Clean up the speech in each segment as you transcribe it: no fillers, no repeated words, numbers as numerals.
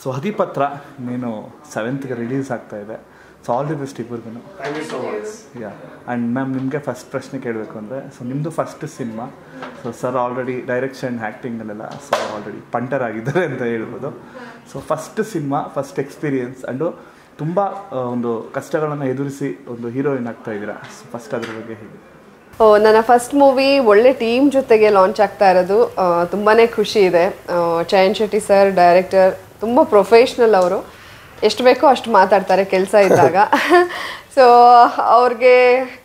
So ಹದಿಪತ್ರ ನೀನು 7th release ಆಗ್ತಾ ಇದೆ. ಸೊ ಆಲ್ ದಿ ಬೆಸ್ಟ್ ಇಬ್ಬರಿಗೂ. Thank you so much. Yeah and ma'am ನಿಮಗೆ ಫಸ್ಟ್ ಪ್ರಶ್ನೆ ಕೇಳಬೇಕು ಅಂದರೆ, ಸೊ ನಿಮ್ಮದು first cinema. So sir already direction ಆ್ಯಕ್ಟಿಂಗಲ್ಲೆಲ್ಲ ಸೊ ಆಲ್ರೆಡಿ ಪಂಟರ್ ಆಗಿದ್ದಾರೆ ಅಂತ ಹೇಳ್ಬೋದು. So first cinema, first experience and ತುಂಬ ಒಂದು ಕಷ್ಟಗಳನ್ನು ಎದುರಿಸಿ ಒಂದು ಹೀರೋಯಿನ್ ಆಗ್ತಾ ಇದ್ದೀರಾ. ಸೊ ಫಸ್ಟ್ ಅದ್ರ ಬಗ್ಗೆ ಹೇಳಿ. ನನ್ನ ಫಸ್ಟ್ ಮೂವಿ ಒಳ್ಳೆ ಟೀಮ್ ಜೊತೆಗೆ ಲಾಂಚ್ ಆಗ್ತಾ ಇರೋದು ತುಂಬಾ ಖುಷಿ ಇದೆ. ಚಯನ್ ಶೆಟ್ಟಿ ಸರ್ ಡೈರೆಕ್ಟರ್ ತುಂಬ ಪ್ರೊಫೆಷ್ನಲ್. ಅವರು ಎಷ್ಟು ಬೇಕೋ ಅಷ್ಟು ಮಾತಾಡ್ತಾರೆ ಕೆಲಸ ಇದ್ದಾಗ. ಸೊ ಅವ್ರಿಗೆ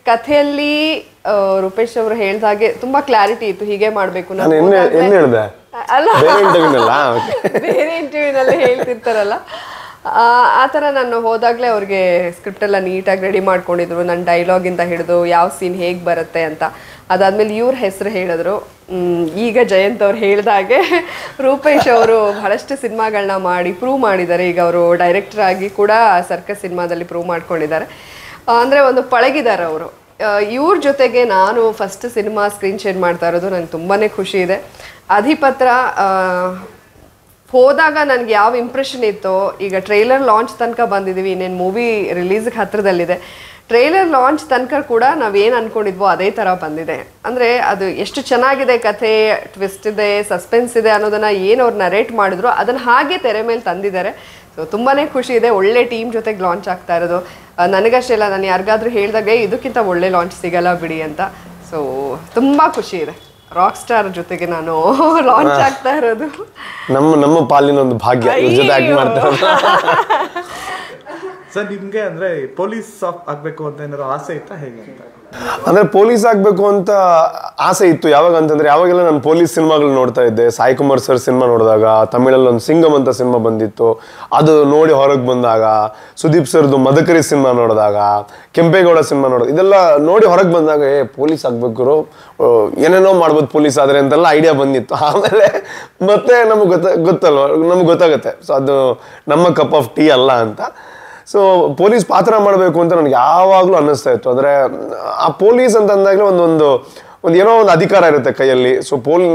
ಕಥೆಯಲ್ಲಿ ರೂಪೇಶ್ ಅವರು ಹೇಳ್ದ ಹಾಗೆ ತುಂಬ ಕ್ಲಾರಿಟಿ ಇತ್ತು, ಹೀಗೆ ಮಾಡಬೇಕು. ಅಲ್ಲ ಬೇರೆ ಇಂಟರ್ವ್ಯೂನಲ್ಲಿ ಹೇಳ್ತಿರ್ತಾರಲ್ಲ ಆ ಥರ ನಾನು ಹೋದಾಗಲೇ ಅವ್ರಿಗೆ ಸ್ಕ್ರಿಪ್ಟೆಲ್ಲ ನೀಟಾಗಿ ರೆಡಿ ಮಾಡ್ಕೊಂಡಿದ್ರು. ನನ್ನ ಡೈಲಾಗಿಂದ ಹಿಡಿದು ಯಾವ ಸೀನ್ ಹೇಗೆ ಬರುತ್ತೆ ಅಂತ. ಅದಾದಮೇಲೆ ಇವ್ರ ಹೆಸರು ಹೇಳಿದ್ರು. ಈಗ ಜಯಂತ್ ಅವ್ರು ಹೇಳ್ದಾಗೆ ರೂಪೇಶ್ ಅವರು ಬಹಳಷ್ಟು ಸಿನಿಮಾಗಳನ್ನ ಮಾಡಿ ಪ್ರೂವ್ ಮಾಡಿದ್ದಾರೆ. ಈಗ ಅವರು ಡೈರೆಕ್ಟರ್ ಆಗಿ ಕೂಡ ಸರ್ಕಸ್ ಸಿನಿಮಾದಲ್ಲಿ ಪ್ರೂವ್ ಮಾಡ್ಕೊಂಡಿದ್ದಾರೆ. ಅಂದರೆ ಒಂದು ಪಳಗಿದ್ದಾರೆ ಅವರು. ಇವ್ರ ಜೊತೆಗೆ ನಾನು ಫಸ್ಟ್ ಸಿನಿಮಾ ಸ್ಕ್ರೀನ್ ಶೇರ್ ಮಾಡ್ತಾ ಇರೋದು ನನಗೆ ತುಂಬಾ ಖುಷಿ ಇದೆ. ಅಧಿಪತ್ರ ಹೋದಾಗ ನನಗೆ ಯಾವ ಇಂಪ್ರೆಷನ್ ಇತ್ತೋ, ಈಗ ಟ್ರೈಲರ್ ಲಾಂಚ್ ತನಕ ಬಂದಿದ್ದೀವಿ, ಇನ್ನೇನು ಮೂವಿ ರಿಲೀಸ್ಗೆ ಹತ್ತಿರದಲ್ಲಿದೆ. ಟ್ರೈಲರ್ ಲಾಂಚ್ ತನಕ ಕೂಡ ನಾವೇನು ಅಂದ್ಕೊಂಡಿದ್ವೋ ಅದೇ ಥರ ಬಂದಿದೆ. ಅಂದರೆ ಅದು ಎಷ್ಟು ಚೆನ್ನಾಗಿದೆ, ಕಥೆ ಟ್ವಿಸ್ಟ್ ಇದೆ, ಸಸ್ಪೆನ್ಸ್ ಇದೆ ಅನ್ನೋದನ್ನು ಏನು ಅವ್ರು ನರೇಟ್ ಮಾಡಿದ್ರು ಅದನ್ನು ಹಾಗೆ ತೆರೆ ಮೇಲೆ ತಂದಿದ್ದಾರೆ. ಸೊ ತುಂಬಾ ಖುಷಿ ಇದೆ. ಒಳ್ಳೆ ಟೀಮ್ ಜೊತೆಗೆ ಲಾಂಚ್ ಆಗ್ತಾ ಇರೋದು. ನನಗಷ್ಟೇ ಇಲ್ಲ, ನಾನು ಯಾರಿಗಾದ್ರೂ ಹೇಳಿದಾಗೆ ಇದಕ್ಕಿಂತ ಒಳ್ಳೆ ಲಾಂಚ್ ಸಿಗಲ್ಲ ಬಿಡಿ ಅಂತ. ಸೊ ತುಂಬ ಖುಷಿ ಇದೆ. ರಾಕ್ ಸ್ಟಾರ್ ಜೊತೆಗೆ ನಾನು ಲಾಂಚ್ ಆಗ್ತಾ ಇರೋದು ನಮ್ಮ ಪಾಲಿನ ಒಂದು ಭಾಗ್ಯ. ಸರ್ ನಿಮಗೆ ಅಂದರೆ ಪೊಲೀಸ್ ಆಗಬೇಕು ಅಂತ ಏನಾದ್ರು ಆಸೆ ಇತ್ತಾ ಹೇಗೆ ಅಂತ? ಅಂದರೆ ಪೊಲೀಸ್ ಆಗಬೇಕು ಅಂತ ಆಸೆ ಇತ್ತು. ಯಾವಾಗ ಅಂತಂದರೆ ಯಾವಾಗೆಲ್ಲ ನಾನು ಪೊಲೀಸ್ ಸಿನಿಮಾಗಳು ನೋಡ್ತಾ ಇದ್ದೆ. ಸಾಯಿ ಕುಮಾರ್ ಸರ್ ಸಿನಿಮಾ ನೋಡಿದಾಗ, ತಮಿಳಲ್ಲಿ ಒಂದು ಸಿಂಗಮ್ ಅಂತ ಸಿನಿಮಾ ಬಂದಿತ್ತು, ಅದು ನೋಡಿ ಹೊರಗೆ ಬಂದಾಗ, ಸುದೀಪ್ ಸರ್ದು ಮದಕರಿ ಸಿನಿಮಾ ನೋಡಿದಾಗ, ಕೆಂಪೇಗೌಡ ಸಿನಿಮಾ ನೋಡೋದು, ಇದೆಲ್ಲ ನೋಡಿ ಹೊರಗೆ ಬಂದಾಗ ಪೊಲೀಸ್ ಆಗಬೇಕು, ಏನೇನೋ ಮಾಡ್ಬೋದು ಪೊಲೀಸ್ ಆದರೆ ಅಂತೆಲ್ಲ ಐಡಿಯಾ ಬಂದಿತ್ತು. ಆಮೇಲೆ ಮತ್ತೆ ನಮಗೆ ಗೊತ್ತಲ್ವ, ನಮ್ಗೆ ಗೊತ್ತಾಗುತ್ತೆ ಸೊ ಅದು ನಮ್ಮ ಕಪ್ ಆಫ್ ಟೀ ಅಲ್ಲ ಅಂತ. ಸೊ ಪೊಲೀಸ್ ಪಾತ್ರ ಮಾಡಬೇಕು ಅಂತ ನನಗೆ ಯಾವಾಗಲೂ ಅನ್ನಿಸ್ತಾ ಇತ್ತು. ಅಂದರೆ ಆ ಪೊಲೀಸ್ ಅಂತ ಅಂದಾಗಲೇ ಒಂದು ಏನೋ ಒಂದು ಅಧಿಕಾರ ಇರುತ್ತೆ ಕೈಯಲ್ಲಿ. ಸೊ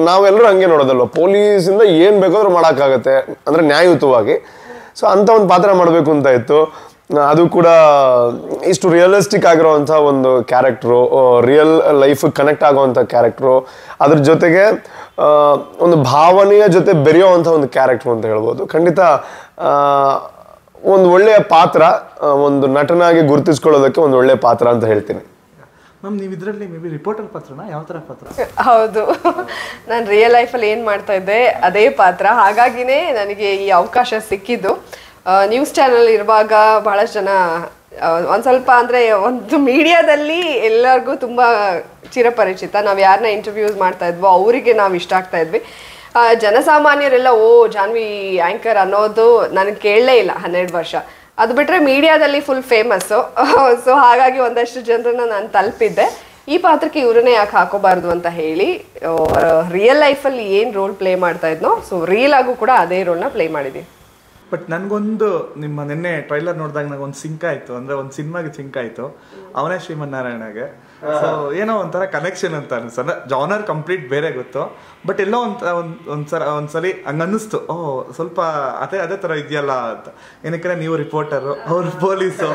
ನಾವೆಲ್ಲರೂ ಹಂಗೆ ನೋಡೋದಲ್ವ, ಪೊಲೀಸಿಂದ ಏನು ಬೇಕಾದ್ರೂ ಮಾಡೋಕ್ಕಾಗತ್ತೆ, ಅಂದರೆ ನ್ಯಾಯಯುತವಾಗಿ. ಸೊ ಅಂಥ ಒಂದು ಪಾತ್ರ ಮಾಡಬೇಕು ಅಂತ ಇತ್ತು. ಅದು ಕೂಡ ಇಷ್ಟು ರಿಯಲಿಸ್ಟಿಕ್ ಆಗಿರೋವಂಥ ಒಂದು ಕ್ಯಾರೆಕ್ಟ್ರು, ರಿಯಲ್ ಲೈಫ್ ಕನೆಕ್ಟ್ ಆಗೋವಂಥ ಕ್ಯಾರೆಕ್ಟ್ರು, ಅದ್ರ ಜೊತೆಗೆ ಒಂದು ಭಾವನೆಯ ಜೊತೆ ಬೆರೆಯೋವಂಥ ಒಂದು ಕ್ಯಾರೆಕ್ಟ್ರು ಅಂತ ಹೇಳ್ಬೋದು. ಖಂಡಿತ ಒಂದು ಒಳ್ಳೆಯ ಪಾತ್ರ, ಒಂದು ನಟನಾಗಿ ಗುರುತಿಸ್ಕೊಳ್ಳೋದಕ್ಕೆ ಒಂದು ಒಳ್ಳೆಯ ಪಾತ್ರ ಅಂತ ಹೇಳ್ತೀನಿ. ಮ್ಯಾಮ್ ನೀವು ಇದರಲ್ಲಿ ಮೇ ಬಿ ರಿಪೋರ್ಟರ್ ಪಾತ್ರನಾ, ಯಾವ ಥರ ಪಾತ್ರ? ಹೌದು, ನಾನು ರಿಯಲ್ ಲೈಫಲ್ಲಿ ಏನು ಮಾಡ್ತಾ ಇದ್ದೆ ಅದೇ ಪಾತ್ರ. ಹಾಗಾಗಿನೇ ನನಗೆ ಈ ಅವಕಾಶ ಸಿಕ್ಕಿದ್ದು. ನ್ಯೂಸ್ ಚಾನಲ್ ಇರುವಾಗ ಬಹಳಷ್ಟು ಜನ ಒಂದು ಸ್ವಲ್ಪ ಅಂದರೆ ಒಂದು ಮೀಡಿಯಾದಲ್ಲಿ ಎಲ್ಲರಿಗೂ ತುಂಬ ಚಿರಪರಿಚಿತ. ನಾವು ಯಾರನ್ನ ಇಂಟರ್ವ್ಯೂಸ್ ಮಾಡ್ತಾ ಇದ್ವೋ ಅವರಿಗೆ ನಾವು ಇಷ್ಟ ಆಗ್ತಾ ಇದ್ವಿ. ಜನಸಾಮಾನ್ಯರೆಲ್ಲ ಜಾನ್ವಿ ಆ್ಯಂಕರ್ ಅನ್ನೋದು ನನಗೆ ಕೇಳಲೇ ಇಲ್ಲ 12 ವರ್ಷ. ಅದು ಬಿಟ್ಟರೆ ಮೀಡಿಯಾದಲ್ಲಿ ಫುಲ್ ಫೇಮಸ್ಸು. ಸೊ ಹಾಗಾಗಿ ಒಂದಷ್ಟು ಜನರನ್ನ ನಾನು ತಲುಪಿದ್ದೆ. ಈ ಪಾತ್ರಕ್ಕೆ ಇವ್ರನ್ನೇ ಯಾಕೆ ಹಾಕೋಬಾರ್ದು ಅಂತ ಹೇಳಿ ರಿಯಲ್ ಲೈಫಲ್ಲಿ ಏನು ರೋಲ್ ಪ್ಲೇ ಮಾಡ್ತಾ ಇದ್ನೋ ಸೊ ರಿಯಲ್ ಆಗು ಕೂಡ ಅದೇ ರೋಲ್ನ ಪ್ಲೇ ಮಾಡಿದ್ದೀನಿ. ಬಟ್ ನನಗೊಂದು ನಿಮ್ಮ ನಿನ್ನೆ ಟ್ರೈಲರ್ ನೋಡಿದಾಗ ನನಗೊಂದು ಸಿಂಕ್ ಆಯಿತು, ಅಂದರೆ ಒಂದು ಸಿನಿಮಾಗೆ ಸಿಂಕ್ ಆಯಿತು, ಅವನೇ ಶ್ರೀಮನ್ನಾರಾಯಣಗೆ. ಸೊ ಏನೋ ಒಂಥರ ಕನೆಕ್ಷನ್ ಅಂತ ಅನಿಸ್ತು. ಅಂದರೆ ಜಾನರ್ ಕಂಪ್ಲೀಟ್ ಬೇರೆ ಗೊತ್ತು, ಬಟ್ ಎಲ್ಲೋ ಒಂದ್ಸಲಿ ಹಂಗೆ ಅನ್ನಿಸ್ತು, ಸ್ವಲ್ಪ ಅದೇ ಥರ ಇದೆಯಲ್ಲ ಅಂತ. ಏನಕ್ಕೆ ನೀವು ರಿಪೋರ್ಟರು, ಅವರು police,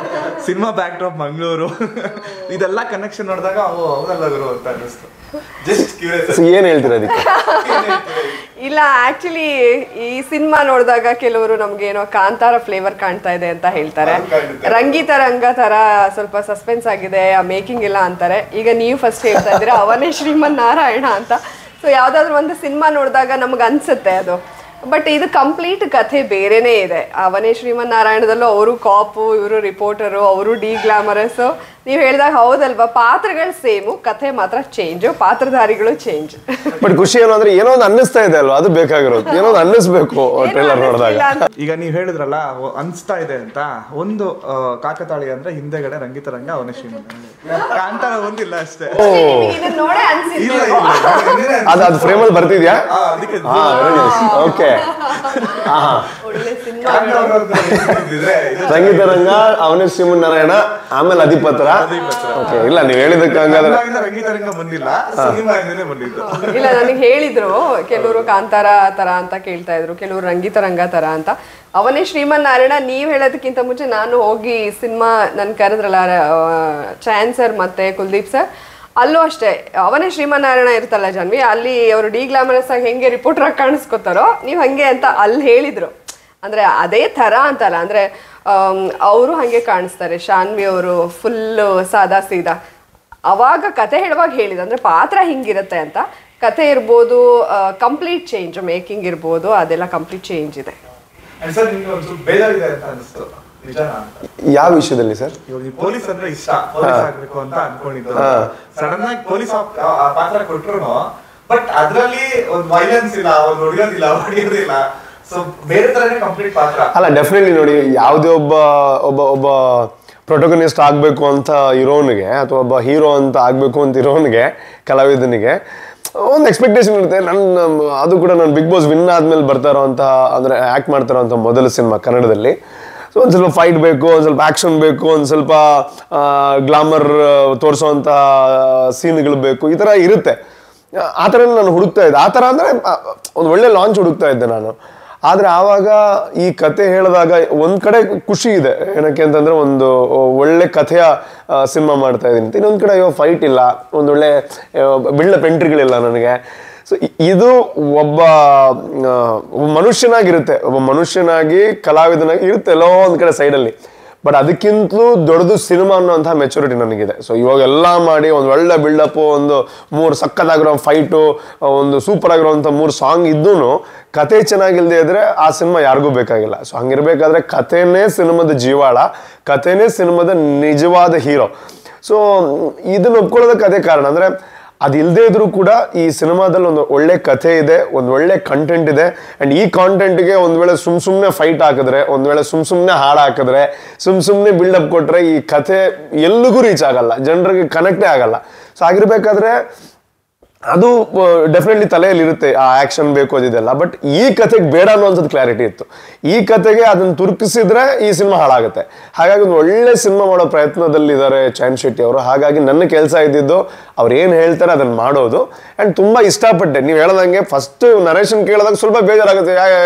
cinema back drop Mangaluru, ಇದೆಲ್ಲ ಕನೆಕ್ಷನ್ ನೋಡಿದಾಗ ಹೌದಲ್ಲ ಗುರು ಅಂತ ಅನ್ನಿಸ್ತು. ಜಸ್ಟ್ ಕ್ಯೂರಿಯಸ್, ಏನು ಹೇಳ್ತೀರ ಅದಕ್ಕೆ? ಇಲ್ಲ, ಆಕ್ಚುಲಿ ಈ ಸಿನಿಮಾ ನೋಡಿದಾಗ ಕೆಲವರು ನಮ್ಗೇನೋ ಕಾಂತಾರ ಫ್ಲೇವರ್ ಕಾಣ್ತಾ ಇದೆ ಅಂತ ಹೇಳ್ತಾರೆ. ರಂಗಿತ ರಂಗ ತರ ಸ್ವಲ್ಪ ಸಸ್ಪೆನ್ಸ್ ಆಗಿದೆ, ಆ ಮೇಕಿಂಗ್ ಇಲ್ಲ ಅಂತಾರೆ. ಈಗ ನೀವು ಫಸ್ಟ್ ಹೇಳ್ತಾ ಇದ್ದೀರಾ ಅವನೇ ಶ್ರೀಮನ್ನಾರಾಯಣ ಅಂತ. ಸೊ ಯಾವ್ದಾದ್ರು ಒಂದು ಸಿನಿಮಾ ನೋಡಿದಾಗ ನಮ್ಗೆ ಅನ್ಸುತ್ತೆ ಅದು. ಬಟ್ ಇದು ಕಂಪ್ಲೀಟ್ ಕಥೆ ಬೇರೆನೇ ಇದೆ. ಅವನೇ ಶ್ರೀಮನ್ನಾರಾಯಣದಲ್ಲೂ ಅವರು ಕಾಪು, ಇವರು ರಿಪೋರ್ಟರು, ಅವರು ಡಿ ಗ್ಲಾಮರಸ್. ನೀವು ಹೇಳಿದಾಗ ಹೌದಲ್ವಾ, ಪಾತ್ರಗಳು ಸೇಮು, ಕಥೆ ಮಾತ್ರ ಚೇಂಜು, ಪಾತ್ರಧಾರಿಗಳು ಚೇಂಜ್. ಬಟ್ ಖುಷಿ ಏನು ಅಂದ್ರೆ ಏನೋ ಒಂದು ಅನ್ನಿಸ್ತಾ ಇದೆ ಅಲ್ವಾ, ಅದು ಬೇಕಾಗಿರೋದು. ಏನೋ ಒಂದು ಅನ್ನಿಸ್ಬೇಕು ಟ್ರೈಲರ್ ನೋಡಿದಾಗ. ಈಗ ನೀವು ಹೇಳಿದ್ರಲ್ಲ ಅನ್ಸ್ತಾ ಇದೆ ಅಂತ, ಒಂದು ಕಾಕತಾಳಿ ಅಂದ್ರೆ ಹಿಂದೆಗಡೆ ರಂಗಿತ ರಂಗ ಅವನೇ ಶ್ರೀಮನ್ನಾರಾಯಣ, ಕಾಂತಾರ ಒಂದಿಲ್ಲ ಅಷ್ಟೇ. ನೋಡೇ ಅನ್ಸಿಲ್ಲ, ಅದು ಫ್ರೇಮಲ್ಲಿ ಬರ್ತಿದ್ಯಾ? ಓಕೆ, ಓಕೆ ಒಳ್ಳೆ ಸಿನಿಮಾ. ಸಂಗೀತ ರಂಗ, ಅವನೇ ಶ್ರೀಮನ್ನಾರಾಯಣ, ಆಮೇಲೆ ಅಧಿಪತ್ರ. ಓಕೆ, ಇಲ್ಲ ನೀವು ಹೇಳಿದಕ್ಕೆ ಹಂಗಾದ್ರೆ ರಂಗಿತರಂಗ ಬಂದಿಲ್ಲ, ಸಿನಿಮಾದಿಂದಲೇ ಬಂದಿದ್ದು. ಇಲ್ಲ, ನನಗೆ ಹೇಳಿದ್ರು ಕೆಲವರು ಕಾಂತಾರ ತರ ಅಂತ ಕೇಳ್ತಾ ಇದ್ರು, ಕೆಲವರು ರಂಗಿತರಂಗ ತರ ಅಂತ. ಅವನೇ ಶ್ರೀಮನ್ನಾರಾಯಣ ನೀವ್ ಹೇಳೋದಕ್ಕಿಂತ ಮುಂಚೆ ನಾನು ಹೋಗಿ ಸಿನಿಮಾ ನನ್ ಕರೆದ್ರಲ್ಲ ಚಾನ್ ಸರ್ ಮತ್ತೆ ಕುಲ್ದೀಪ್ ಸರ್, ಅಲ್ಲೂ ಅಷ್ಟೇ ಅವನೇ ಶ್ರೀಮನ್ನಾರಾಯಣ ಇರ್ತಲ್ಲ ಜಾನ್ವಿ, ಅಲ್ಲಿ ಅವರು ಡಿ ಗ್ಲಾಮರಸ್ ಆಗಿ ಹೆಂಗೆ ರಿಪೋರ್ಟರ್ ಆಗಿ ಕಾಣಿಸ್ಕೊತಾರೋ ನೀವ್ ಹಂಗೆ ಅಂತ ಅಲ್ಲಿ ಹೇಳಿದ್ರು. ಅಂದ್ರೆ ಅದೇ ತರ ಅಂತಲ್ಲ, ಅಂದ್ರೆ ಅವರು ಹಂಗೆ ಕಾಣಿಸ್ತಾರೆ. ಶಾನ್ವಿ ಅವರು ಫುಲ್ ಸಾದಾ ಸೀದಾ. ಅವಾಗ ಕತೆ ಹೇಳುವಾಗ ಹೇಳಿದ ಅಂದ್ರೆ ಪಾತ್ರ ಹಿಂಗಿರುತ್ತೆ ಅಂತ. ಕತೆ ಇರ್ಬೋದು, ಕಂಪ್ಲೀಟ್ ಚೇಂಜ್, ಮೇಕಿಂಗ್ ಇರ್ಬೋದು, ಅದೆಲ್ಲ ಕಂಪ್ಲೀಟ್ ಚೇಂಜ್ ಇದೆ. ಯಾವ ವಿಷಯದಲ್ಲಿ ಸರ್? ಪೊಲೀಸ್ ಅಂದ್ರೆ ಇಷ್ಟ, ಪೊಲೀಸ್ ಆಗ್ಬೇಕು ಅಂತ ಅನ್ಕೊಂಡಿದ್ದು. ಸಡನ್ ಆಗಿ ಪೊಲೀಸ್ ಪಾತ್ರ ಕೊಟ್ರು, ಬಟ್ ಅದ್ರಲ್ಲಿ ಒಂದು ವೈಲೆನ್ಸ್ ಇಲ್ಲ, ಒಂದು ಹೊಡೆಯೋದಿಲ್ಲ. ಸೊ ಬೇರೆ ತರನೇ ಕಂಪ್ಲೀಟ್ ಪಾತ್ರ ಅಲ್ಲ. ಡೆಫಿನೆಟ್ಲಿ ನೋಡಿ, ಯಾವುದೇ ಒಬ್ಬ ಪ್ರೊಟೋಗನಿಸ್ಟ್ ಆಗಬೇಕು ಅಂತ ಇರೋನಿಗೆ, ಅಥವಾ ಒಬ್ಬ ಹೀರೋ ಅಂತ ಆಗಬೇಕು ಅಂತ ಇರೋನಿಗೆ, ಕಲಾವಿದನಿಗೆ ಒಂದು ಎಕ್ಸ್ಪೆಕ್ಟೇಷನ್ ಇರುತ್ತೆ. ಅದು ಕೂಡ ನಾನು ಬಿಗ್ ಬಾಸ್ ವಿನ್ ಆದ್ಮೇಲೆ ಬರ್ತಾ ಇರೋಂಥ, ಅಂದರೆ ಆ್ಯಕ್ಟ್ ಮಾಡ್ತಾ ಇರೋಂಥ ಮೊದಲ ಸಿನಿಮಾ ಕನ್ನಡದಲ್ಲಿ. ಸೊ ಒಂದು ಸ್ವಲ್ಪ ಫೈಟ್ ಬೇಕು, ಒಂದು ಸ್ವಲ್ಪ ಆ್ಯಕ್ಷನ್ ಬೇಕು, ಒಂದು ಸ್ವಲ್ಪ ಗ್ಲಾಮರ್ ತೋರಿಸೋವಂಥ ಸೀನ್ಗಳು ಬೇಕು, ಈ ಥರ ಇರುತ್ತೆ. ಆ ಥರ ನಾನು ಹುಡುಕ್ತಾ ಇದ್ದೆ. ಆ ಥರ ಅಂದರೆ ಒಂದು ಒಳ್ಳೆ ಲಾಂಚ್ ಹುಡುಕ್ತಾ ಇದ್ದೆ ನಾನು. ಆದರೆ ಆವಾಗ ಈ ಕತೆ ಹೇಳಿದಾಗ ಒಂದು ಕಡೆ ಖುಷಿ ಇದೆ, ಏನಕ್ಕೆ ಅಂತಂದರೆ ಒಂದು ಒಳ್ಳೆ ಕಥೆಯ ಸಿನಿಮಾ ಮಾಡ್ತಾ ಇದ್ದೀನಿ. ಇನ್ನೊಂದು ಕಡೆ ಫೈಟ್ ಇಲ್ಲ, ಒಂದೊಳ್ಳೆ ಬಿಲ್ಡಪ್ ಎಂಟ್ರಿಗಳಿಲ್ಲ ನನಗೆ. ಸೊ ಇದು ಒಬ್ಬ ಮನುಷ್ಯನಾಗಿರುತ್ತೆ, ಒಬ್ಬ ಮನುಷ್ಯನಾಗಿ ಕಲಾವಿದನಾಗಿ ಇರುತ್ತೆ ಎಲ್ಲೋ ಒಂದು ಕಡೆ ಸೈಡಲ್ಲಿ. ಬಟ್ ಅದಕ್ಕಿಂತಲೂ ದೊಡ್ಡದು ಸಿನಿಮಾ ಅನ್ನೋಂಥ ಮೆಚುರಿಟಿ ನನಗಿದೆ. ಸೊ ಇವಾಗೆಲ್ಲ ಮಾಡಿ ಒಂದು ಒಳ್ಳೆ ಬಿಲ್ಡಪ್ಪು, ಒಂದು 3 ಸಕ್ಕತ್ತಾಗಿರೋ ಫೈಟು, ಒಂದು ಸೂಪರ್ ಆಗಿರೋಂಥ 3 ಸಾಂಗ್ ಇದ್ದೂ ಕತೆ ಚೆನ್ನಾಗಿಲ್ಲದೆ ಇದ್ರೆ ಆ ಸಿನಿಮಾ ಯಾರಿಗೂ ಬೇಕಾಗಿಲ್ಲ. ಸೊ ಹಂಗಿರ್ಬೇಕಾದ್ರೆ ಕಥೆನೇ ಸಿನಿಮಾದ ಜೀವಾಳ, ಕಥೆನೇ ಸಿನಿಮಾದ ನಿಜವಾದ ಹೀರೋ. ಸೊ ಇದನ್ನು ಒಪ್ಕೊಳ್ಳೋದಕ್ಕೆ ಅದೇ ಕಾರಣ. ಅಂದರೆ ಅದಿಲ್ಲದೆ ಇದ್ರೂ ಕೂಡ ಈ ಸಿನಿಮಾದಲ್ಲಿ ಒಂದು ಒಳ್ಳೆ ಕಥೆ ಇದೆ, ಒಂದು ಒಳ್ಳೆ ಕಂಟೆಂಟ್ ಇದೆ. ಆ್ಯಂಡ್ ಈ ಕಾಂಟೆಂಟ್ಗೆ ಒಂದು ವೇಳೆ ಸುಮ್ಮನೆ ಫೈಟ್ ಹಾಕಿದ್ರೆ, ಒಂದು ವೇಳೆ ಸುಮ್ಮನೆ ಹಾಡು ಹಾಕಿದ್ರೆ, ಸುಮ್ಮನೆ ಬಿಲ್ಡಪ್ ಕೊಟ್ಟರೆ ಈ ಕಥೆ ಎಲ್ಲಿಗೂ ರೀಚ್ ಆಗಲ್ಲ, ಜನರಿಗೆ ಕನೆಕ್ಟೇ ಆಗಲ್ಲ. ಸೊ ಆಗಿರ್ಬೇಕಾದ್ರೆ ಅದು ಡೆಫಿನೆಟ್ಲಿ ತಲೆಯಲ್ಲಿ ಇರುತ್ತೆ, ಆ ಆ್ಯಕ್ಷನ್ ಬೇಕು ಅದಿದೆಲ್ಲ. ಬಟ್ ಈ ಕಥೆಗೆ ಬೇಡ ಅನ್ನೋಂಥದ್ದು ಕ್ಲಾರಿಟಿ ಇತ್ತು. ಈ ಕಥೆಗೆ ಅದನ್ನು ತುರ್ಕಿಸಿದ್ರೆ ಈ ಸಿನಿಮಾ ಹಾಳಾಗುತ್ತೆ. ಹಾಗಾಗಿ ಒಂದು ಒಳ್ಳೆ ಸಿನಿಮಾ ಮಾಡೋ ಪ್ರಯತ್ನದಲ್ಲಿದ್ದಾರೆ ಚಾನ್ ಶೆಟ್ಟಿ ಅವರು. ಹಾಗಾಗಿ ನನ್ನ ಕೆಲಸ ಇದ್ದಿದ್ದು ಅವ್ರು ಏನು ಹೇಳ್ತಾರೆ ಅದನ್ನು ಮಾಡೋದು. ಆ್ಯಂಡ್ ತುಂಬ ಇಷ್ಟಪಟ್ಟೆ. ನೀವು ಹೇಳ್ದಂಗೆ ಫಸ್ಟ್ ನರೇಷನ್ ಕೇಳಿದಾಗ ಸ್ವಲ್ಪ ಬೇಜಾರಾಗುತ್ತೆ,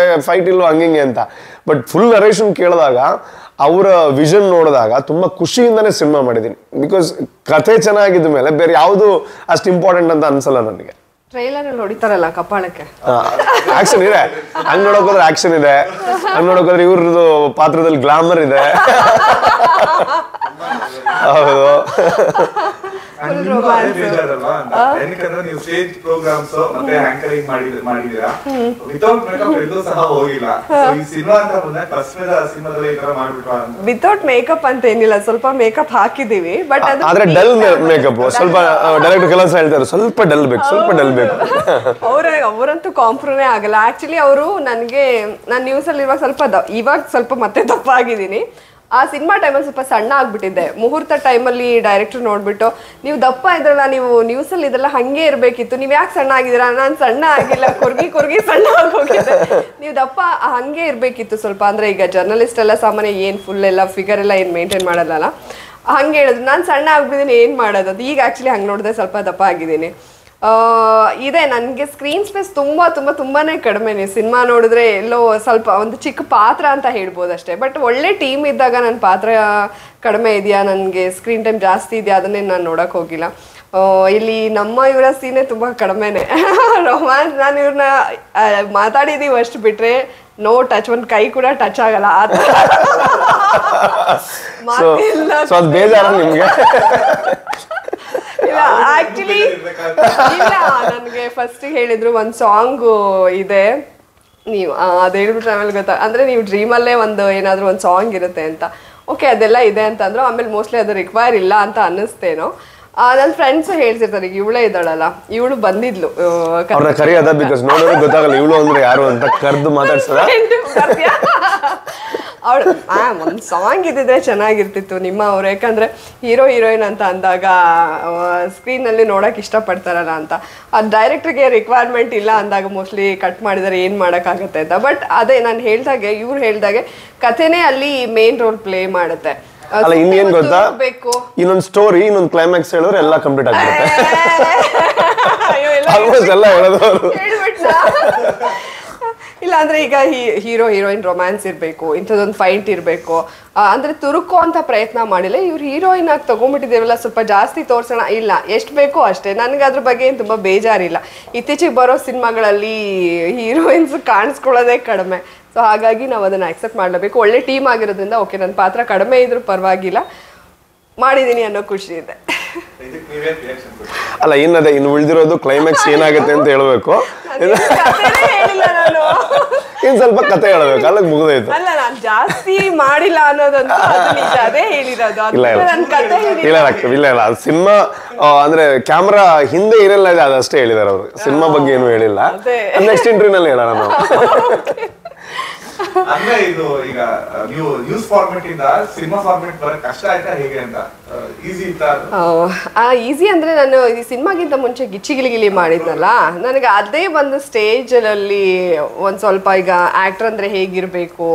ಫೈಟ್ ಇಲ್ಲೋ ಹಂಗೆ ಅಂತ. ಬಟ್ ಫುಲ್ ನರೇಷನ್ ಕೇಳಿದಾಗ, ಅವರ ವಿಷನ್ ನೋಡಿದಾಗ ತುಂಬ ಖುಷಿಯಿಂದನೇ ಸಿನಿಮಾ ಮಾಡಿದ್ದೀನಿ. ಬಿಕಾಸ್ ಕಥೆ ಚೆನ್ನಾಗಿದ್ದ ಮೇಲೆ ಬೇರೆ ಯಾವುದು ಅಷ್ಟು ಇಂಪಾರ್ಟೆಂಟ್ ಅಂತ ಅನ್ಸಲ್ಲ ನನಗೆ. ಟ್ರೈಲರ್ ಅಲ್ಲಿ ಹೊಡಿತಾರಲ್ಲ ಕಪಾಳಕ್ಕೆ, ಆಕ್ಷನ್ ಇದೆ. ಹಂಗ್ ನೋಡೋಕೋದ್ರೆ ಆಕ್ಷನ್ ಇದೆ, ಹಂಗ್ ನೋಡೋಕೋದ್ರೆ ಇವ್ರದ್ದು ಪಾತ್ರದಲ್ಲಿ ಗ್ಲಾಮರ್ ಇದೆ. ಹೌದು. ಏನಕ್ಕಂದ್ರೆ ನೀವು ಸ್ಟೇಜ್ ಪ್ರೋಗ್ರಾಮ್ಸ್ ಮತ್ತೆ ಆಂಕರಿಂಗ್ ಮಾಡಿದೀರಾ, ವಿತೌಟ್ ಮೇಕಪ್ ಎಲ್ಲೂ ಸಹ ಹೋಗಿಲ್ಲ. ಈ ಸಿನಿಮಾ ಅಂತ ಬಂದಾಗ ಫಸ್ಟ್ ಸಿನಿಮಾದಲ್ಲಿ ಈ ತರ ಮಾಡ್ಬಿಟ್ವಾ? ವಿತೌಟ್ ಮೇಕಪ್ ಅಂತ ಏನಿಲ್ಲ, ಸ್ವಲ್ಪ ಮೇಕಪ್ ಹಾಕಿದೀವಿ. ಬಟ್ ಆದ್ರೆ ಡಲ್ ಮೇಕಪ್ ಸ್ವಲ್ಪ ಡೈರೆಕ್ಟ್ ಕೆಲಸ ಹೇಳ್ತಾರೆ, ಸ್ವಲ್ಪ ಡಲ್ ಬೇಕು, ಸ್ವಲ್ಪ ಡಲ್ ಬೇಕು. ಅವರಂತೂ ಕಾಂಪ್ರಮೈಸ್ ಆಗಲ್ಲ. ಆಕ್ಚುಲಿ ಅವರು ನನಗೆ, ನಾನು ನ್ಯೂಸ್ ಅಲ್ಲಿ ಇವಾಗ ಸ್ವಲ್ಪ ಮತ್ತೆ ದಪ್ಪ ಆಗಿದ್ದೀನಿ. ಆ ಸಿನಿಮಾ ಟೈಮಲ್ಲಿ ಸ್ವಲ್ಪ ಸಣ್ಣ ಆಗ್ಬಿಟ್ಟಿದ್ದೆ. ಮುಹೂರ್ತ ಟೈಮಲ್ಲಿ ಡೈರೆಕ್ಟರ್ ನೋಡ್ಬಿಟ್ಟು, ನೀವು ದಪ್ಪ ಇದ್ರಲ್ಲ, ನೀವು ನ್ಯೂಸಲ್ಲಿ ಇದೆಲ್ಲ ಹಂಗೆ ಇರಬೇಕಿತ್ತು, ನೀವು ಯಾಕೆ ಸಣ್ಣ ಆಗಿದ್ದೀರಾ? ನಾನು ಸಣ್ಣ ಆಗಿಲ್ಲ, ಕೊರ್ಗಿ ಸಣ್ಣ ಆಗೋಗಿದೆ, ನೀವು ದಪ್ಪ ಹಂಗೆ ಇರಬೇಕಿತ್ತು ಸ್ವಲ್ಪ. ಅಂದರೆ ಈಗ ಜರ್ನಲಿಸ್ಟ್ ಎಲ್ಲ ಸಾಮಾನ್ಯ ಏನು ಫುಲ್ ಎಲ್ಲ ಫಿಗರ್ ಎಲ್ಲ ಏನು ಮೇಂಟೈನ್ ಮಾಡಲ್ಲ, ಹಂಗೆ ಹೇಳಿದ್ರು. ನಾನು ಸಣ್ಣ ಆಗ್ಬಿಟ್ಟಿದ್ದೀನಿ, ಏನು ಮಾಡೋದು ಅದು. ಈಗ ಆ್ಯಕ್ಚುಲಿ ಹಂಗೆ ನೋಡಿದ್ರೆ ಸ್ವಲ್ಪ ದಪ್ಪ ಆಗಿದ್ದೀನಿ. ಇದೆ ನನಗೆ ಸ್ಕ್ರೀನ್ ಸ್ಪೇಸ್ ತುಂಬಾನೇ ಕಡಿಮೆ. ಸಿನಿಮಾ ನೋಡಿದ್ರೆ ಎಲ್ಲೋ ಸ್ವಲ್ಪ ಒಂದು ಚಿಕ್ಕ ಪಾತ್ರ ಅಂತ ಹೇಳ್ಬೋದು ಅಷ್ಟೇ. ಬಟ್ ಒಳ್ಳೆ ಟೀಮ್ ಇದ್ದಾಗ ನನ್ನ ಪಾತ್ರ ಕಡಿಮೆ ಇದೆಯಾ, ನನಗೆ ಸ್ಕ್ರೀನ್ ಟೈಮ್ ಜಾಸ್ತಿ ಇದೆಯಾ, ಅದನ್ನೇ ನಾನು ನೋಡೋಕೆ ಹೋಗಿಲ್ಲ. ಇಲ್ಲಿ ನಮ್ಮ ಇವರ ಸೀನೇ ತುಂಬ ಕಡಿಮೆನೆ. ರೊಮ್ಯಾನ್ಸ್ ನಾನು ಇವ್ರನ್ನ ಮಾತಾಡಿದೀವಿ ಅಷ್ಟು ಬಿಟ್ರೆ ನೋ ಟಚ್, ಒಂದು ಕೈ ಕೂಡ ಟಚ್ ಆಗಲ್ಲ. ಆಕ್ಚುಲಿ ಇಲ್ಲ, ನನಗೆ ಫಸ್ಟ್ ಹೇಳಿದ್ರು ಒಂದು ಸಾಂಗ್ ಇದೆ, ನೀವು ಅದು ಹೇಳ್ಬಿಟ್ರೆ ಆಮೇಲೆ ಗೊತ್ತಾ, ಅಂದ್ರೆ ನೀವು ಡ್ರೀಮಲ್ಲೇ ಒಂದು ಏನಾದ್ರು ಒಂದು ಸಾಂಗ್ ಇರುತ್ತೆ ಅಂತ. ಓಕೆ ಅದೆಲ್ಲ ಇದೆ ಅಂತ ಅಂದ್ರು. ಆಮೇಲೆ ಮೋಸ್ಟ್ಲಿ ಅದು ರಿಕ್ವೈರ್ ಇಲ್ಲ ಅಂತ ಅನ್ನಿಸ್ತೇನೋ. ನನ್ನ ಫ್ರೆಂಡ್ಸ್ ಹೇಳ್ತಿರ್ತಾರೆ, ಈಗ ಇವಳೇ ಇದ್ದಾಳಲ್ಲ, ಇವಳು ಬಂದಿದ್ಲು ಕರಿಯೋದ, ಬಿಕಾಸ್ ನೋಡೋದು ಗೊತ್ತಾಗಲ್ಲ ಇವಳು ಅಂದ್ರೆ ಯಾರು ಅಂತ ಕರೆದು ಮಾತಾಡ್ಸಲ್ಲ. ಅವಳು ಒಂದು ಸಾಂಗ್ ಇದ್ದಿದ್ರೆ ಚೆನ್ನಾಗಿರ್ತಿತ್ತು ನಿಮ್ಮ ಅವ್ರು, ಯಾಕಂದ್ರೆ ಹೀರೋ ಹೀರೋಯಿನ್ ಅಂತ ಅಂದಾಗ ಸ್ಕ್ರೀನಲ್ಲಿ ನೋಡಕ್ ಇಷ್ಟಪಡ್ತಾರಲ್ಲ ಅಂತ. ಅದು ಡೈರೆಕ್ಟರ್ಗೆ ರಿಕ್ವೈರ್ಮೆಂಟ್ ಇಲ್ಲ ಅಂದಾಗ ಮೋಸ್ಟ್ಲಿ ಕಟ್ ಮಾಡಿದರೆ ಏನು ಮಾಡೋಕ್ಕಾಗತ್ತೆ ಅಂತ. ಬಟ್ ಅದೇ ನಾನು ಹೇಳ್ದಾಗೆ, ಇವ್ರು ಹೇಳ್ದಾಗೆ ಕಥೆನೇ ಅಲ್ಲಿ ಮೇನ್ ರೋಲ್ ಪ್ಲೇ ಮಾಡುತ್ತೆ. ಅಲ್ಲ ಇನ್ನೇನ್ ಗೊತ್ತಾ, ಇನ್ನೊಂದು ಸ್ಟೋರಿ ಇನ್ನೊಂದು ಕ್ಲೈಮ್ಯಾಕ್ಸ್ ಹೇಳಿದ್ರೆ ಎಲ್ಲ ಕಂಪ್ಲೀಟ್ ಆಗ್ಬಿಡುತ್ತೆ. ಆಲ್ಮೋಸ್ಟ್ ಎಲ್ಲ ಹೇಳೋದು. ಇಲ್ಲ ಅಂದ್ರೆ ಈಗ ಹೀರೋ ಹೀರೋಯಿನ್ ರೊಮ್ಯಾನ್ಸ್ ಇರಬೇಕು, ಇಂಥದ್ದೊಂದು ಫೈಟ್ ಇರಬೇಕು ಅಂದ್ರೆ ತುರುಕೋ ಅಂತ ಪ್ರಯತ್ನ ಮಾಡಿಲ್ಲ. ಇವ್ರು ಹೀರೋಯಿನ್ ಆಗಿ ತಗೊಂಡ್ಬಿಟ್ಟಿದ್ದೇವಲ್ಲ, ಸ್ವಲ್ಪ ಜಾಸ್ತಿ ತೋರ್ಸೋಣ, ಇಲ್ಲ ಎಷ್ಟು ಬೇಕೋ ಅಷ್ಟೇ. ನನಗೆ ಅದ್ರ ಬಗ್ಗೆ ಏನು ತುಂಬ ಬೇಜಾರಿಲ್ಲ. ಇತ್ತೀಚೆಗೆ ಬರೋ ಸಿನಿಮಾಗಳಲ್ಲಿ ಹೀರೋಯಿನ್ಸ್ ಕಾಣಿಸ್ಕೊಳ್ಳೋದೇ ಕಡಿಮೆ. ಸೊ ಹಾಗಾಗಿ ನಾವು ಅದನ್ನು ಅಕ್ಸೆಪ್ಟ್ ಮಾಡಲೇಬೇಕು. ಒಳ್ಳೆ ಟೀಮ್ ಆಗಿರೋದ್ರಿಂದ ಓಕೆ, ನನ್ನ ಪಾತ್ರ ಕಡಿಮೆ ಇದ್ರೂ ಪರವಾಗಿಲ್ಲ, ಮಾಡಿದ್ದೀನಿ ಅನ್ನೋ ಖುಷಿ ಇದೆ. ಅಲ್ಲ ಇನ್ನು ಉಳಿದಿರೋದು ಕ್ಲೈಮ್ಯಾಕ್ಸ್ ಏನಾಗುತ್ತೆ ಅಂತ ಹೇಳ್ಬೇಕು. ಇನ್ ಸ್ವಲ್ಪ ಕತೆ ಹೇಳ್ಬೇಕು, ಅಲ್ಲಿಗೆ ಮುಗಿದೋಯ್ತು. ಅಲ್ಲ ನಾನು ಜಾಸ್ತಿ ಮಾಡಿಲ್ಲ ಅನ್ನೋದಂತೂ ನಿಜ, ಅದೇ ಹೇಳಿರೋದು. ಇಲ್ಲ ಅದು ಸಿನಿಮಾ ಅಂದ್ರೆ ಕ್ಯಾಮ್ರಾ ಹಿಂದೆ ಇರಲ್ಲ, ಅದಷ್ಟೇ ಹೇಳಿದಾರೆ ಅವರು. ಸಿನಿಮಾ ಬಗ್ಗೆ ಏನು ಹೇಳಿಲ್ಲ. ನೆಕ್ಸ್ಟ್ ಇಂಟರ್ವ್ಯೂನಲ್ಲಿ ಹೇಳೋಣ ನಾವು. ಅಂದ್ರೆ ಇದು ಈಗ ನೀವು ನ್ಯೂಸ್ ಫಾರ್ಮೆಟ್ ಇಂದ ಸಿನಿಮಾ ಫಾರ್ಮೆಟ್ ಬರಕ್ ಕಷ್ಟ ಆಯ್ತಾ ಹೇಗೆ ಅಂತ? ಈಸಿ ಇತ್ತಾ? ಈಸಿ ಅಂದ್ರೆ ನಾನು ಈ ಸಿನಿಮಾಗಿಂತ ಮುಂಚೆ ಗಿಲಿ ಮಾಡಿದ್ನಲ್ಲ, ನನಗೆ ಅದೇ ಒಂದು ಸ್ಟೇಜ್ ಅಲ್ಲಿ ಒಂದ್ ಸ್ವಲ್ಪ ಈಗ ಆಕ್ಟರ್ ಅಂದ್ರೆ ಹೇಗಿರ್ಬೇಕು,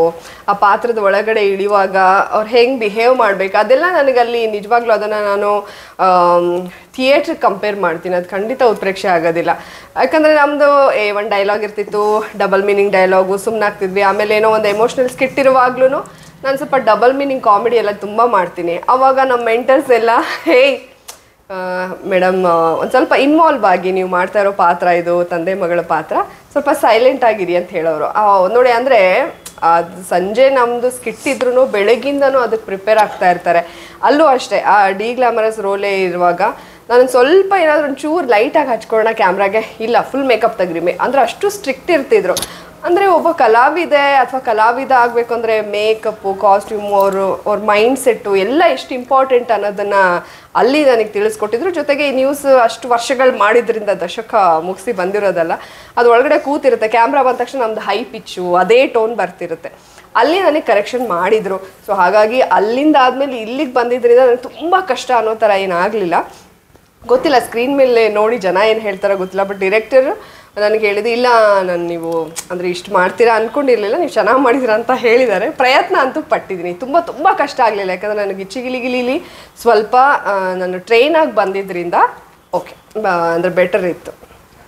ಆ ಪಾತ್ರದ ಒಳಗಡೆ ಇಳಿಯುವಾಗ ಅವ್ರು ಹೆಂಗ್ ಬಿಹೇವ್ ಮಾಡ್ಬೇಕು, ಅದೆಲ್ಲ ನನಗಲ್ಲಿ ನಿಜವಾಗ್ಲೂ ಅದನ್ನ ನಾನು ಥಿಯೇಟರ್ ಕಂಪೇರ್ ಮಾಡ್ತೀನಿ. ಅದು ಖಂಡಿತ ಉತ್ಪ್ರೇಕ್ಷೆ ಆಗೋದಿಲ್ಲ. ಯಾಕಂದರೆ ನಮ್ಮದು ಒಂದು ಡೈಲಾಗ್ ಇರ್ತಿತ್ತು, ಡಬಲ್ ಮೀನಿಂಗ್ ಡೈಲಾಗು, ಸುಮ್ಮನಾಗ್ತಿದ್ವಿ. ಆಮೇಲೆ ಏನೋ ಒಂದು ಎಮೋಷ್ನಲ್ ಸ್ಕಿಟ್ ಇರುವಾಗ್ಲೂ ನಾನು ಸ್ವಲ್ಪ ಡಬಲ್ ಮೀನಿಂಗ್ ಕಾಮಿಡಿ ಎಲ್ಲ ತುಂಬ ಮಾಡ್ತೀನಿ. ಆವಾಗ ನಮ್ಮ ಮೆಂಟರ್ಸ್ ಎಲ್ಲ ಮೇಡಮ್ ಒಂದು ಸ್ವಲ್ಪ ಇನ್ವಾಲ್ವ್ ಆಗಿ ನೀವು ಮಾಡ್ತಾ ಇರೋ ಪಾತ್ರ ಇದು ತಂದೆ ಮಗಳ ಪಾತ್ರ, ಸ್ವಲ್ಪ ಸೈಲೆಂಟ್ ಆಗಿರಿ ಅಂತ ಹೇಳೋರು. ನೋಡಿ ಅಂದರೆ ಅದು ಸಂಜೆ ನಮ್ಮದು ಸ್ಕಿಟ್ ಇದ್ರೂ ಬೆಳಗ್ಗಿಂದನೂ ಅದಕ್ಕೆ ಪ್ರಿಪೇರ್ ಆಗ್ತಾ ಇರ್ತಾರೆ. ಅಲ್ಲೂ ಅಷ್ಟೇ ಆ ಡಿ ಗ್ಲಾಮರಸ್ ರೋಲೇ ಇರುವಾಗ ನಾನು ಸ್ವಲ್ಪ ಏನಾದರೂ ಒಂಚೂರು ಲೈಟಾಗಿ ಹಚ್ಕೊಳ್ಳೋಣ ಕ್ಯಾಮ್ರಾಗೆ, ಇಲ್ಲ ಫುಲ್ ಮೇಕಪ್ ತೆಗ್ರಿ ಅಂದರೆ ಅಷ್ಟು ಸ್ಟ್ರಿಕ್ಟ್ ಇರ್ತಿದ್ರು. ಅಂದರೆ ಒಬ್ಬ ಕಲಾವಿದೆ ಅಥವಾ ಕಲಾವಿದ ಆಗಬೇಕು ಅಂದರೆ ಮೇಕಪ್ಪು, ಕಾಸ್ಟ್ಯೂಮು, ಅವ್ರ ಮೈಂಡ್ ಸೆಟ್ಟು ಎಲ್ಲ ಎಷ್ಟು ಇಂಪಾರ್ಟೆಂಟ್ ಅನ್ನೋದನ್ನು ಅಲ್ಲಿ ನನಗೆ ತಿಳಿಸ್ಕೊಟ್ಟಿದ್ರು. ಜೊತೆಗೆ ಈ ನ್ಯೂಸ್ ಅಷ್ಟು ವರ್ಷಗಳು ಮಾಡಿದ್ರಿಂದ, ದಶಕ ಮುಗಿಸಿ ಬಂದಿರೋದಲ್ಲ, ಅದು ಒಳಗಡೆ ಕೂತಿರುತ್ತೆ. ಕ್ಯಾಮ್ರಾ ಬಂದ ತಕ್ಷಣ ನಮ್ದು ಹೈ ಪಿಚ್ಚು ಅದೇ ಟೋನ್ ಬರ್ತಿರುತ್ತೆ. ಅಲ್ಲಿ ನನಗೆ ಕರೆಕ್ಷನ್ ಮಾಡಿದರು. ಸೊ ಹಾಗಾಗಿ ಅಲ್ಲಿಂದ ಆದಮೇಲೆ ಇಲ್ಲಿಗೆ ಬಂದಿದ್ದರಿಂದ ನನಗೆ ತುಂಬ ಕಷ್ಟ ಅನ್ನೋ ಥರ ಏನಾಗಲಿಲ್ಲ. ಗೊತ್ತಿಲ್ಲ ಸ್ಕ್ರೀನ್ ಮೇಲೆ ನೋಡಿ ಜನ ಏನು ಹೇಳ್ತಾರೋ ಗೊತ್ತಿಲ್ಲ, ಬಟ್ ಡೈರೆಕ್ಟರ್ ನನಗೆ ಹೇಳಿದೆ, ಇಲ್ಲ ನಾನು ನೀವು ಅಂದರೆ ಇಷ್ಟು ಮಾಡ್ತೀರಾ ಅಂದ್ಕೊಂಡಿರಲಿಲ್ಲ, ನೀವು ಚೆನ್ನಾಗಿ ಮಾಡಿದ್ದೀರಾ ಅಂತ ಹೇಳಿದ್ದಾರೆ. ಪ್ರಯತ್ನ ಅಂತೂ ಪಟ್ಟಿದ್ದೀನಿ. ತುಂಬ ತುಂಬ ಕಷ್ಟ ಆಗಲಿಲ್ಲ, ಯಾಕಂದರೆ ನನಗೆ ಗಿಲಿಗಿಲಿ ಸ್ವಲ್ಪ ನಾನು ಟ್ರೈನಾಗಿ ಬಂದಿದ್ದರಿಂದ ಓಕೆ ಅಂದರೆ ಬೆಟರ್ ಇತ್ತು.